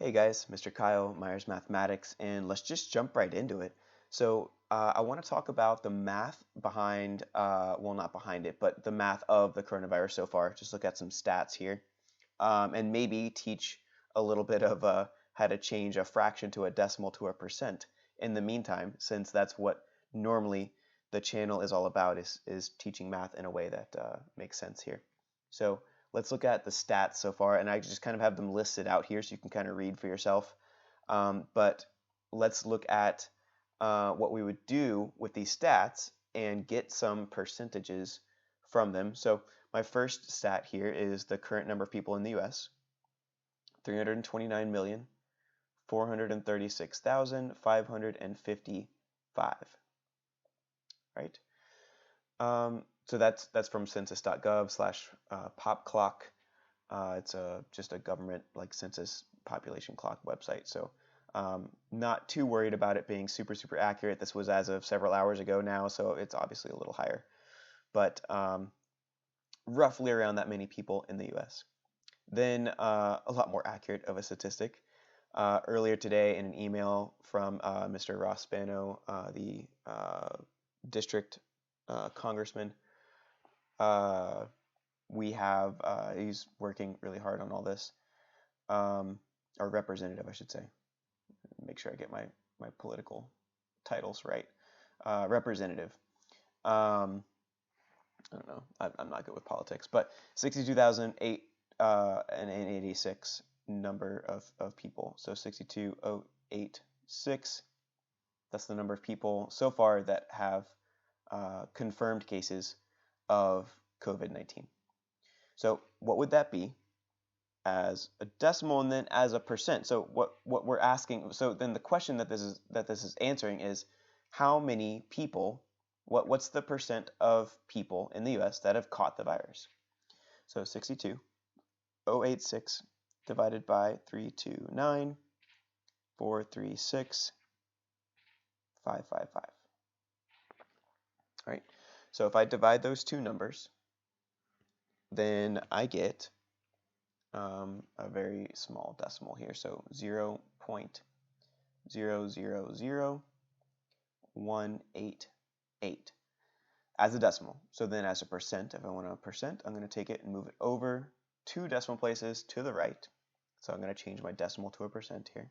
Hey guys, Mr. Kyle, Myers Mathematics, and let's just jump right into it. I want to talk about the math behind, well, not behind it, but the math of the coronavirus so far. Just look at some stats here, and maybe teach a little bit of how to change a fraction to a decimal to a percent in the meantime, since that's what normally the channel is all about, is teaching math in a way that makes sense here. So let's look at the stats so far, and I just kind of have them listed out here so you can kind of read for yourself. But let's look at what we would do with these stats and get some percentages from them. So my first stat here is the current number of people in the U.S., 329,436,555, right? So that's from census.gov/popclock. It's just a government like census population clock website. So not too worried about it being super accurate. This was as of several hours ago now, so it's obviously a little higher, but roughly around that many people in the U.S. Then a lot more accurate of a statistic. Earlier today in an email from Mr. Ross Spano, the district congressman, we have, he's working really hard on all this, or representative, I should say. Make sure I get my political titles right. Representative. I don't know. I'm not good with politics, but 62,086 number of people. So 62,086. That's the number of people so far that have confirmed cases of COVID-19. So what would that be as a decimal and then as a percent? So what we're asking, so then the question that this is answering is how many people, what's the percent of people in the US that have caught the virus? So 62,086 divided by 329,436,555. All right. So if I divide those two numbers, then I get a very small decimal here. So 0.000188 as a decimal. So then as a percent, if I want a percent, I'm going to take it and move it over 2 decimal places to the right. So I'm going to change my decimal to a percent here.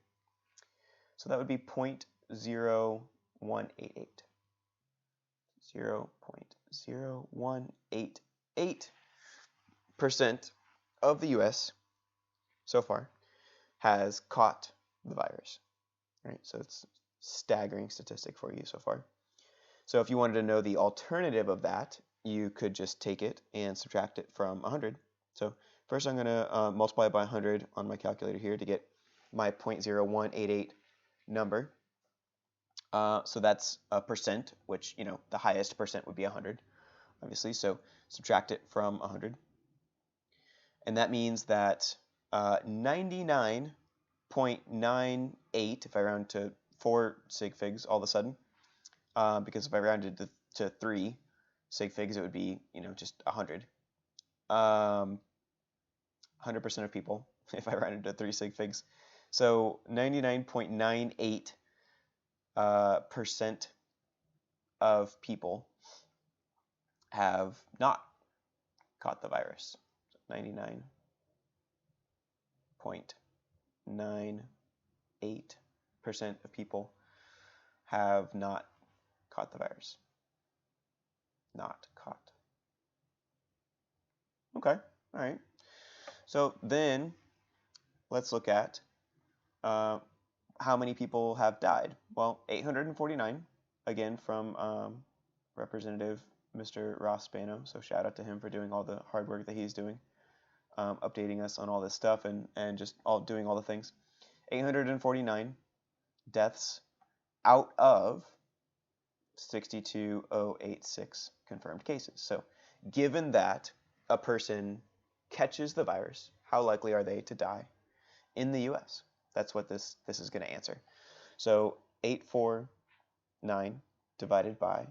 So that would be 0.0188. 0.0188% of the US so far has caught the virus. Right? So it's a staggering statistic for you so far. So if you wanted to know the alternative of that, you could just take it and subtract it from 100. So first I'm going to multiply by 100 on my calculator here to get my 0.0188 number. So that's a percent, which, the highest percent would be 100, obviously. So subtract it from 100. And that means that 99.98, if I round to 4 sig figs all of a sudden, because if I rounded to 3 sig figs, it would be, just 100. 100% of people, if I rounded to 3 sig figs. So 99.98 percent of people have not caught the virus. 99.98% of people have not caught the virus. Not caught. Okay, all right. So then let's look at how many people have died. Well, 849, again from Representative Mr. Ross Spano, so shout out to him for doing all the hard work that he's doing, updating us on all this stuff and just doing all the things. 849 deaths out of 62,086 confirmed cases. So given that a person catches the virus, how likely are they to die in the US? That's what this is going to answer. So 849 divided by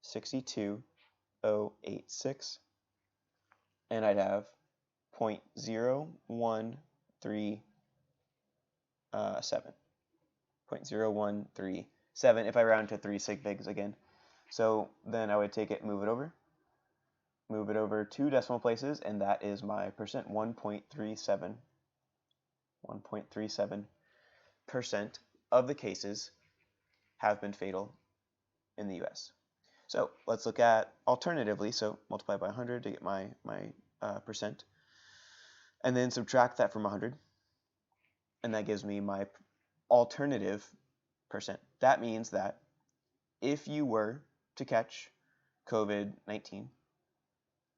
62,086, and I'd have 0.0134 0.0137 if I round to 3 sig figs again. So then I would take it, move it over 2 decimal places, and that is my percent, 1.37. 1.37% of the cases have been fatal in the US. So let's look at alternatively, so multiply by 100 to get my percent, and then subtract that from 100, and that gives me my alternative percent. That means that if you were to catch COVID-19,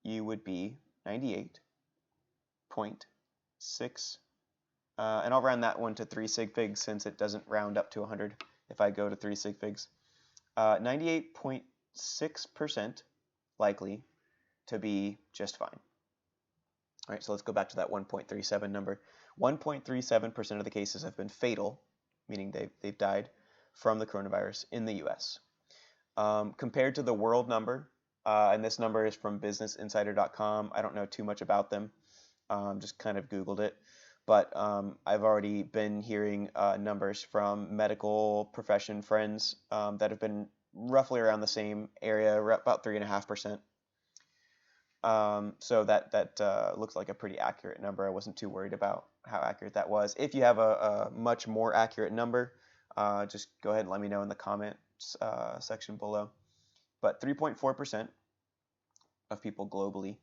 you would be 98.6, and I'll round that one to 3 sig figs since it doesn't round up to 100 if I go to 3 sig figs. 98.6% likely to be just fine. All right, so let's go back to that 1.37 number. 1.37% of the cases have been fatal, meaning they've died from the coronavirus in the US. Compared to the world number, and this number is from businessinsider.com. I don't know too much about them, just kind of Googled it. But I've already been hearing numbers from medical profession friends that have been roughly around the same area, about 3.5%. So that looks like a pretty accurate number. I wasn't too worried about how accurate that was. If you have a much more accurate number, just go ahead and let me know in the comments section below. But 3.4% of people globally.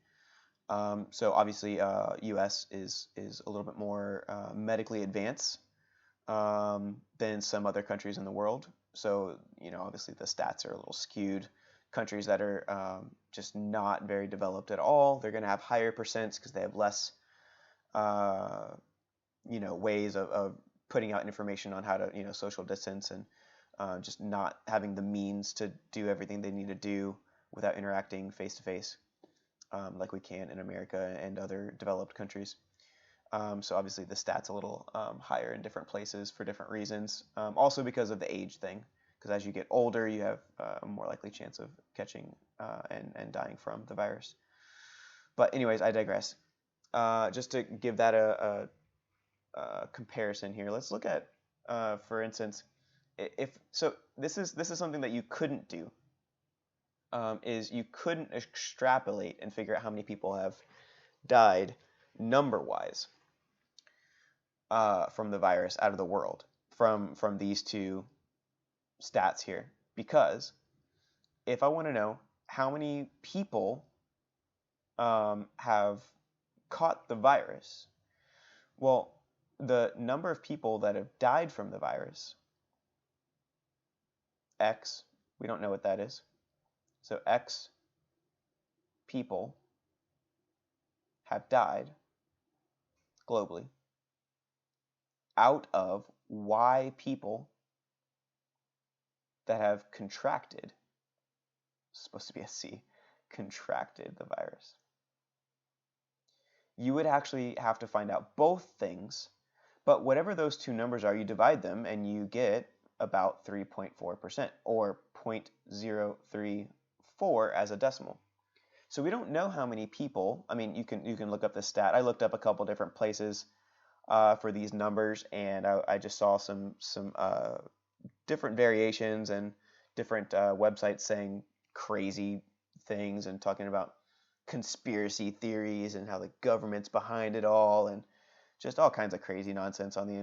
So obviously, U.S. is a little bit more medically advanced than some other countries in the world. So obviously the stats are a little skewed. Countries that are just not very developed at all, they're going to have higher percents because they have less, ways of putting out information on how to, social distance and just not having the means to do everything they need to do without interacting face to face. Like we can in America and other developed countries. So obviously the stats a little higher in different places for different reasons. Also because of the age thing, because as you get older, you have a more likely chance of catching and dying from the virus. But anyways, I digress. Just to give that a comparison here, let's look at, for instance, this is something that you couldn't do. Is you couldn't extrapolate and figure out how many people have died number-wise from the virus out of the world from these two stats here. Because if I want to know how many people have caught the virus, well, the number of people that have died from the virus, X, we don't know what that is. So X people have died globally out of Y people that have contracted, supposed to be a C, contracted the virus. You would actually have to find out both things, but whatever those two numbers are, you divide them and you get about 3.4% or 0.034 as a decimal. So we don't know how many people. I mean, you can look up the stat. I looked up a couple different places for these numbers, and I just saw some different variations and different websites saying crazy things and talking about conspiracy theories and how the government's behind it all and just all kinds of crazy nonsense on the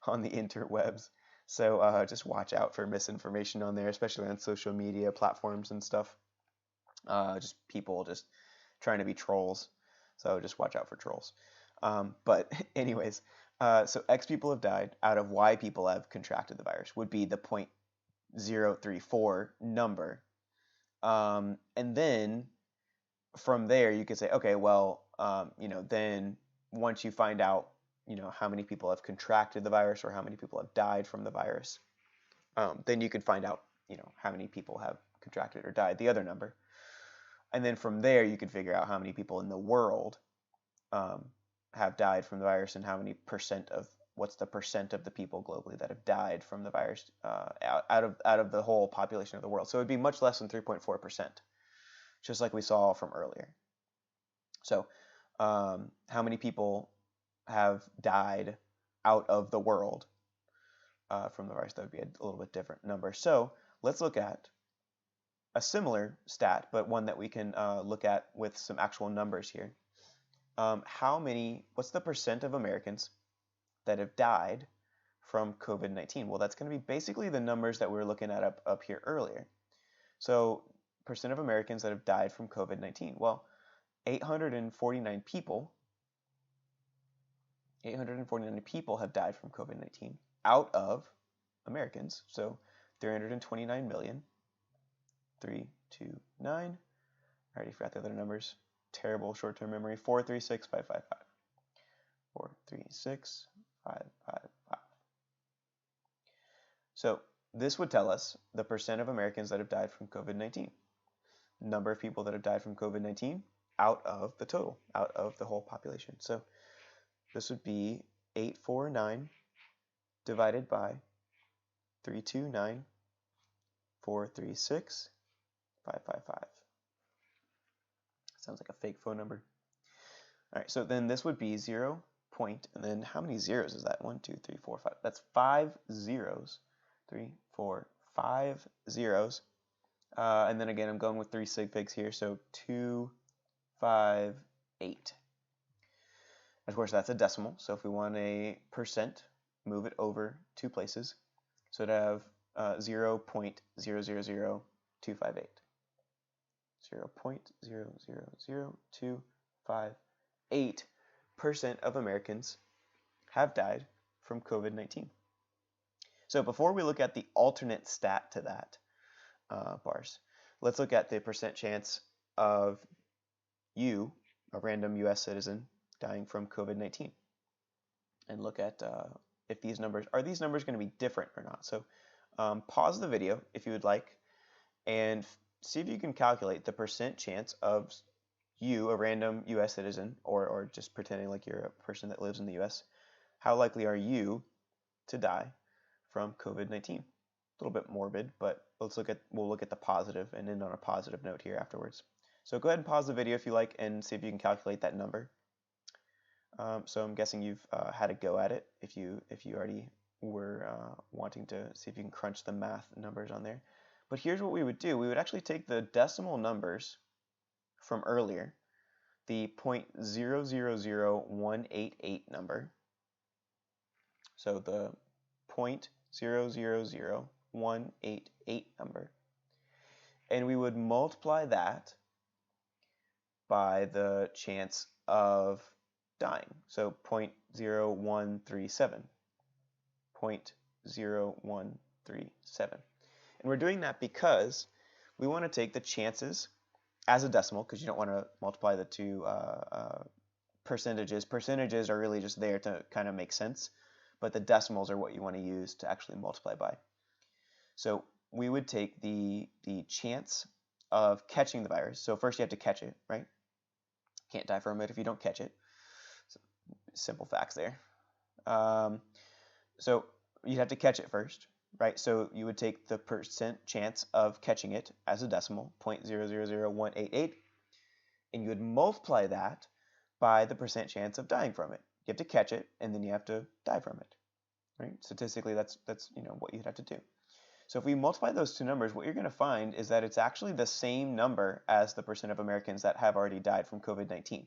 on the interwebs. So just watch out for misinformation on there, especially on social media platforms and stuff. Just people just trying to be trolls. So just watch out for trolls. But anyways, so X people have died out of Y people have contracted the virus would be the 0.034 number. And then from there you could say, okay, well, then once you find out, how many people have contracted the virus or how many people have died from the virus, then you could find out, how many people have contracted or died, the other number. And then from there, you could figure out how many people in the world have died from the virus and how many what's the percent of the people globally that have died from the virus out of the whole population of the world. So it would be much less than 3.4%, just like we saw from earlier. So how many people have died out of the world from the virus. That would be a little bit different number. So let's look at a similar stat, but one that we can look at with some actual numbers here. What's the percent of Americans that have died from COVID-19? Well, that's going to be basically the numbers that we were looking at up here earlier. So percent of Americans that have died from COVID-19. Well, 849 people have died from COVID-19 out of Americans. So 329 million. 329. I already forgot the other numbers. Terrible short-term memory. 436,555. 436,555. So this would tell us the percent of Americans that have died from COVID-19. Number of people that have died from COVID-19 out of the total, out of the whole population. So this would be 849 divided by 329, 436, 555. Sounds like a fake phone number. All right, so then this would be 0 point, and then how many zeros is that? 1, 2, 3, 4, 5. That's 5 zeros. 3, 4, 5 zeros. And then again, I'm going with 3 sig figs here, so 2, 5, 8. Of course, that's a decimal, so if we want a percent, move it over 2 places. So it'd have 0.000258. 0.000258% of Americans have died from COVID-19. So before we look at the alternate stat to that, bars, let's look at the percent chance of you, a random U.S. citizen, dying from COVID-19, and look at if these numbers going to be different or not. So pause the video if you would like, and see if you can calculate the percent chance of you, a random U.S. citizen, or just pretending like you're a person that lives in the U.S. How likely are you to die from COVID-19? A little bit morbid, but we'll look at the positive and end on a positive note here afterwards. So go ahead and pause the video if you like and see if you can calculate that number. So I'm guessing you've had a go at it if you already were wanting to see if you can crunch the math numbers on there. But here's what we would do. We would actually take the decimal numbers from earlier, the 0.000188 number. So the 0.000188 number. And we would multiply that by the chance of dying. So 0.0137. 0.0137. And we're doing that because we want to take the chances as a decimal, because you don't want to multiply the two percentages. Percentages are really just there to kind of make sense, but the decimals are what you want to use to actually multiply by. So we would take the chance of catching the virus. So first you have to catch it, right? Can't die from it if you don't catch it. So, simple facts there. So you'd have to catch it first, right? So you would take the percent chance of catching it as a decimal, 0.000188, and you would multiply that by the percent chance of dying from it. You have to catch it, and then you have to die from it, right? Statistically, that's what you'd have to do. So if we multiply those two numbers, what you're going to find is that it's actually the same number as the percent of Americans that have already died from COVID-19.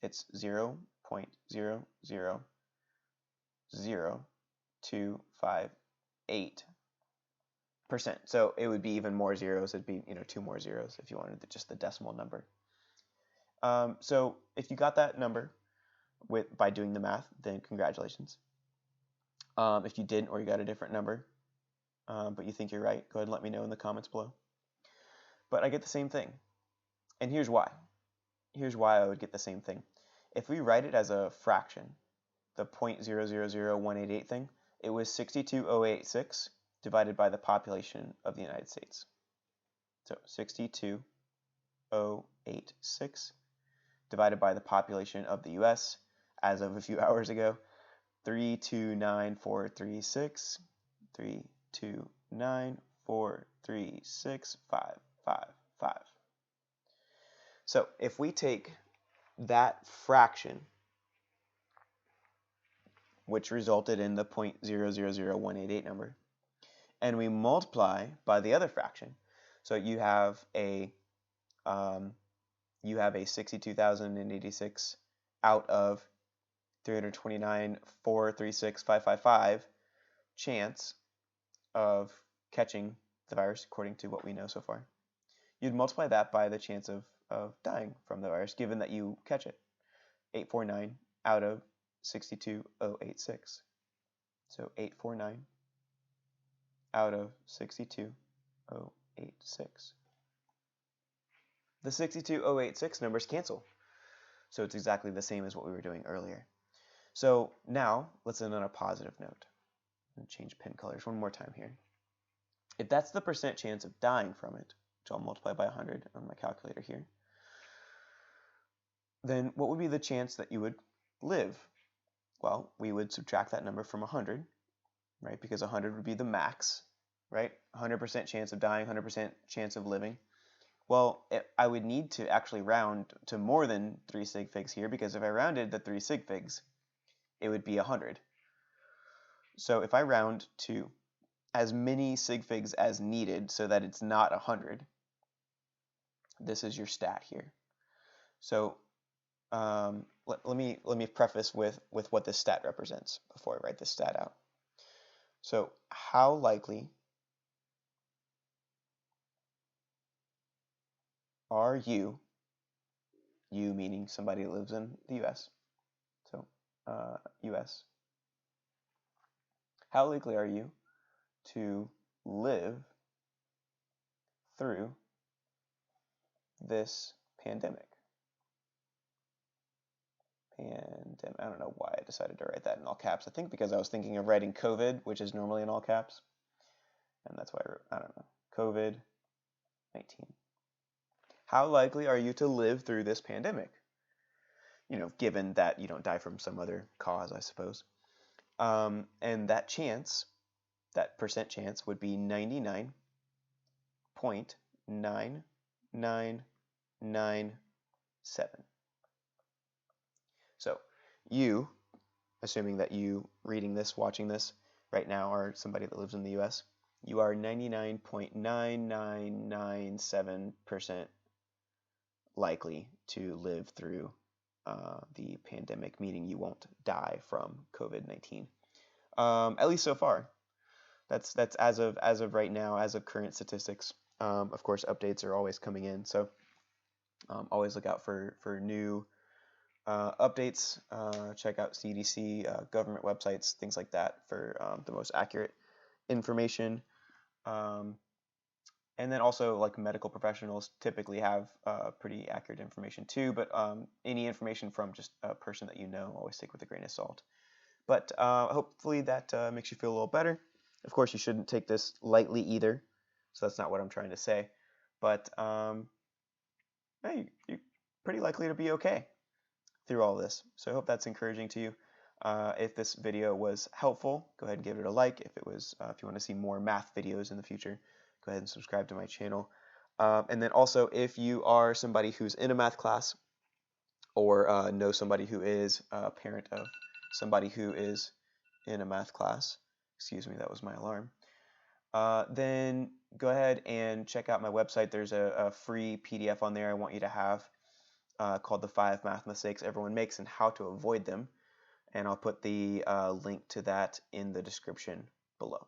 It's 0.000258%. So it would be even more zeros. It'd be 2 more zeros if you wanted just the decimal number. So if you got that number by doing the math, then congratulations. If you didn't, or you got a different number, but you think you're right, go ahead and let me know in the comments below. But I get the same thing. And here's why. Here's why I would get the same thing. If we write it as a fraction, the 0.000188 thing, it was 62,086 divided by the population of the United States. So 62,086 divided by the population of the U.S. as of a few hours ago, 329,436, 329,436,555. So if we take that fraction which resulted in the 0.000188 number, and we multiply by the other fraction. So you have a 62,086 out of 329,436,555 chance of catching the virus, according to what we know so far. You'd multiply that by the chance of dying from the virus, given that you catch it. 849 out of 62,086. So 849 out of 62,086. The 62,086 numbers cancel. So it's exactly the same as what we were doing earlier. So now let's end on a positive note. I'm going to change pen colors one more time here. If that's the percent chance of dying from it, which I'll multiply by 100 on my calculator here, then what would be the chance that you would live? Well, we would subtract that number from 100, right? Because 100 would be the max, right? 100% chance of dying, 100% chance of living. Well, I would need to actually round to more than 3 sig figs here, because if I rounded the 3 sig figs, it would be 100. So if I round to as many sig figs as needed so that it's not 100, this is your stat here. So let me preface with what this stat represents before I write this stat out. So how likely are you meaning somebody that lives in the US, so US, how likely are you to live through this pandemic? I don't know why I decided to write that in all caps. I think because I was thinking of writing COVID, which is normally in all caps, and that's why I wrote, I don't know, COVID-19. How likely are you to live through this pandemic? You know, given that you don't die from some other cause, I suppose. And that chance, that percent chance, would be 99.9997. So you, assuming that you reading this, watching this right now are somebody that lives in the US, you are 99.9997% likely to live through the pandemic, meaning you won't die from COVID-19. At least so far. That's as of right now, as of current statistics. Of course, updates are always coming in, so always look out for new updates. Check out CDC, government websites, things like that for the most accurate information. And then also, like, medical professionals typically have pretty accurate information too, but any information from just a person that you know, always take with a grain of salt. But hopefully that makes you feel a little better. Of course, you shouldn't take this lightly either, so that's not what I'm trying to say. But hey, you're pretty likely to be okay through all this. So I hope that's encouraging to you. If this video was helpful, go ahead and give it a like. If it was, if you want to see more math videos in the future, go ahead and subscribe to my channel. And then also, if you are somebody who's in a math class, or know somebody who is a parent of somebody who is in a math class, excuse me, that was my alarm, then go ahead and check out my website. There's a free PDF on there I want you to have called The 5 Math Mistakes Everyone Makes and How to Avoid Them. And I'll put the link to that in the description below.